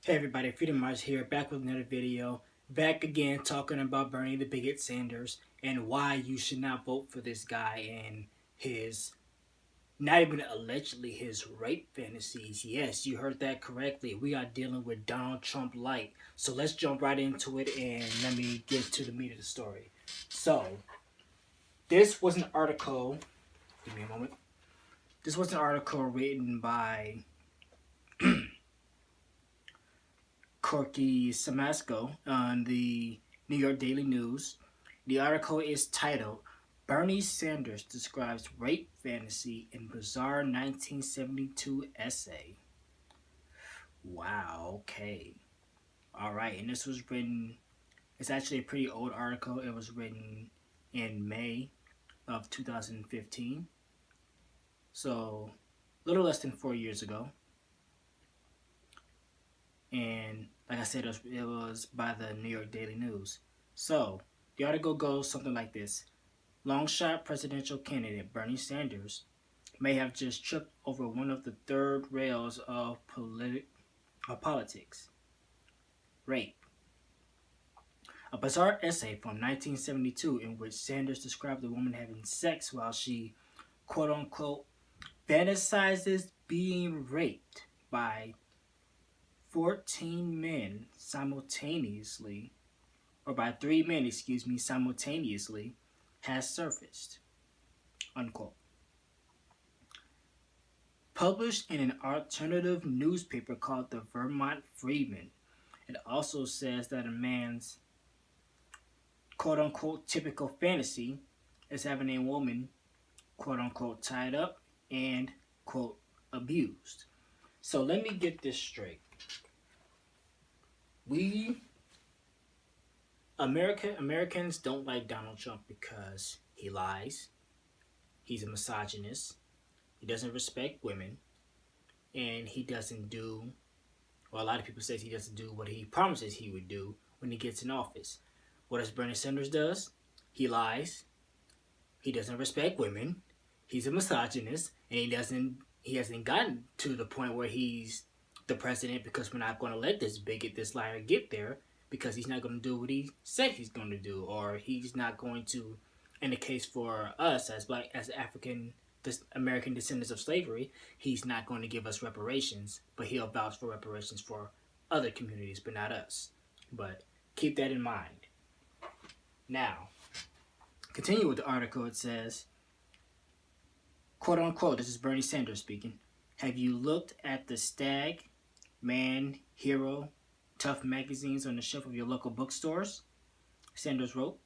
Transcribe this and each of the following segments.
Hey everybody, Freedom Mars here, back with another video. Back again talking about Bernie the Bigot Sanders and why you should not vote for this guy and his, not even allegedly his rape fantasies. Yes, you heard that correctly. We are dealing with Donald Trump light. So let's jump right into it and let me get to the meat of the story. So, this was an article, give me a moment. This was an article written by Corky Samasco on the New York Daily News. The article is titled Bernie Sanders Describes Rape Fantasy in Bizarre 1972 Essay. Wow, okay. Alright, and this was written, it's actually a pretty old article. It was written in May of 2015. So, a little less than 4 years ago. And like I said, it was by the New York Daily News. So, the article goes something like this. Longshot presidential candidate Bernie Sanders may have just tripped over one of the third rails of politics. Rape. A bizarre essay from 1972 in which Sanders described a woman having sex while she, quote-unquote, fantasizes being raped by 14 men simultaneously, or by 3 men, simultaneously, has surfaced, unquote. Published in an alternative newspaper called the Vermont Freeman, it also says that a man's, quote-unquote, typical fantasy is having a woman, quote-unquote, tied up and, quote, abused. So let me get this straight. Americans don't like Donald Trump because he lies, he's a misogynist, he doesn't respect women, and he doesn't do, well, a lot of people say he doesn't do what he promises he would do when he gets in office. What does Bernie Sanders does? He lies, he doesn't respect women, he's a misogynist, and he hasn't gotten to the point where he's the president because we're not going to let this bigot, this liar get there, because he's not going to do what he said he's going to do, or he's not going to, in the case for us as black, as African American descendants of slavery, he's not going to give us reparations, but he'll vouch for reparations for other communities, but not us. But keep that in mind. Now, continue with the article. It says, quote unquote, this is Bernie Sanders speaking, have you looked at the Stag, Man, Hero, Tough magazines on the shelf of your local bookstores? Sanders wrote,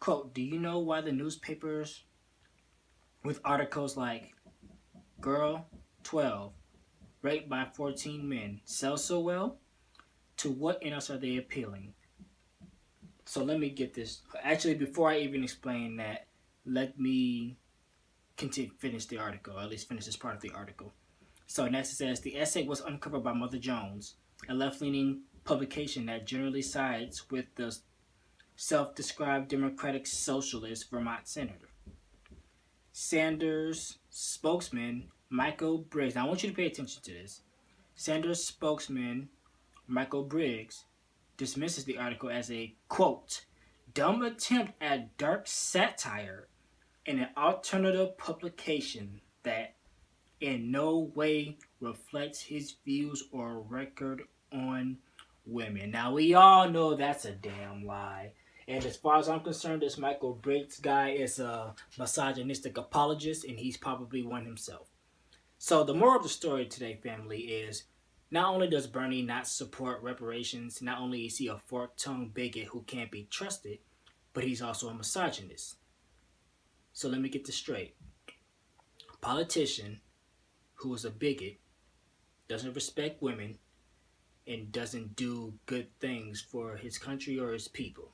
quote, do you know why the newspapers with articles like Girl 12, raped by 14 men, sell so well? To what else are they appealing? So let me get this. Actually, before I even explain that, let me finish the article, or at least finish this part of the article. So next it says, the essay was uncovered by Mother Jones, a left-leaning publication that generally sides with the self-described Democratic Socialist Vermont senator. Sanders spokesman Michael Briggs, now I want you to pay attention to this. Sanders spokesman Michael Briggs dismisses the article as a, quote, dumb attempt at dark satire in an alternative publication that in no way reflects his views or record on women. Now, we all know that's a damn lie. And as far as I'm concerned, this Michael Briggs guy is a misogynistic apologist, and he's probably one himself. So the moral of the story today, family, is not only does Bernie not support reparations, not only is he a fork-tongued bigot who can't be trusted, but he's also a misogynist. So let me get this straight. A politician who is a bigot, doesn't respect women, and doesn't do good things for his country or his people.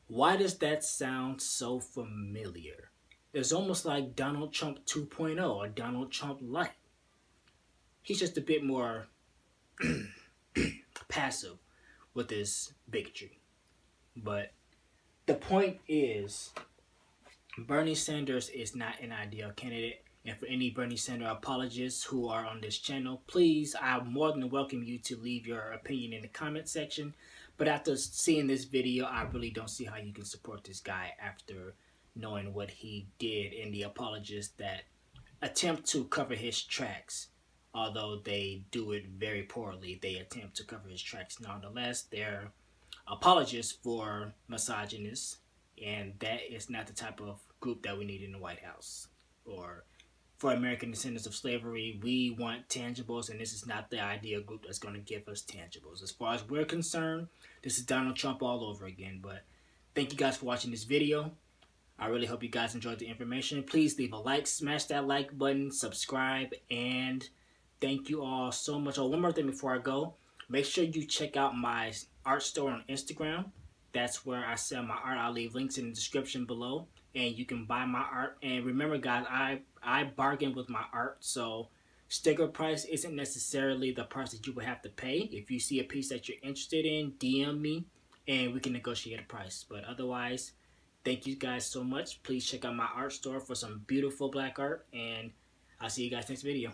Why does that sound so familiar? It's almost like Donald Trump 2.0 or Donald Trump light. He's just a bit more passive with his bigotry. But the point is, Bernie Sanders is not an ideal candidate. And for any Bernie Sanders apologists who are on this channel, please, I more than welcome you to leave your opinion in the comment section. But after seeing this video, I really don't see how you can support this guy after knowing what he did and the apologists that attempt to cover his tracks. Although they do it very poorly, they attempt to cover his tracks nonetheless. They're apologists for misogynists, and that is not the type of group that we need in the White House. Or for American descendants of slavery, we want tangibles, and this is not the ideal group that's going to give us tangibles. As far as we're concerned, this is Donald Trump all over again. But thank you guys for watching this video. I really hope you guys enjoyed the information. Please leave a like, smash that like button, subscribe, and thank you all so much. Oh, one more thing before I go. Make sure you check out my art store on Instagram. That's where I sell my art. I'll leave links in the description below, and you can buy my art. And remember, guys, I bargain with my art, so sticker price isn't necessarily the price that you would have to pay. If you see a piece that you're interested in, DM me, and we can negotiate a price. But otherwise, thank you guys so much. Please check out my art store for some beautiful black art, and I'll see you guys next video.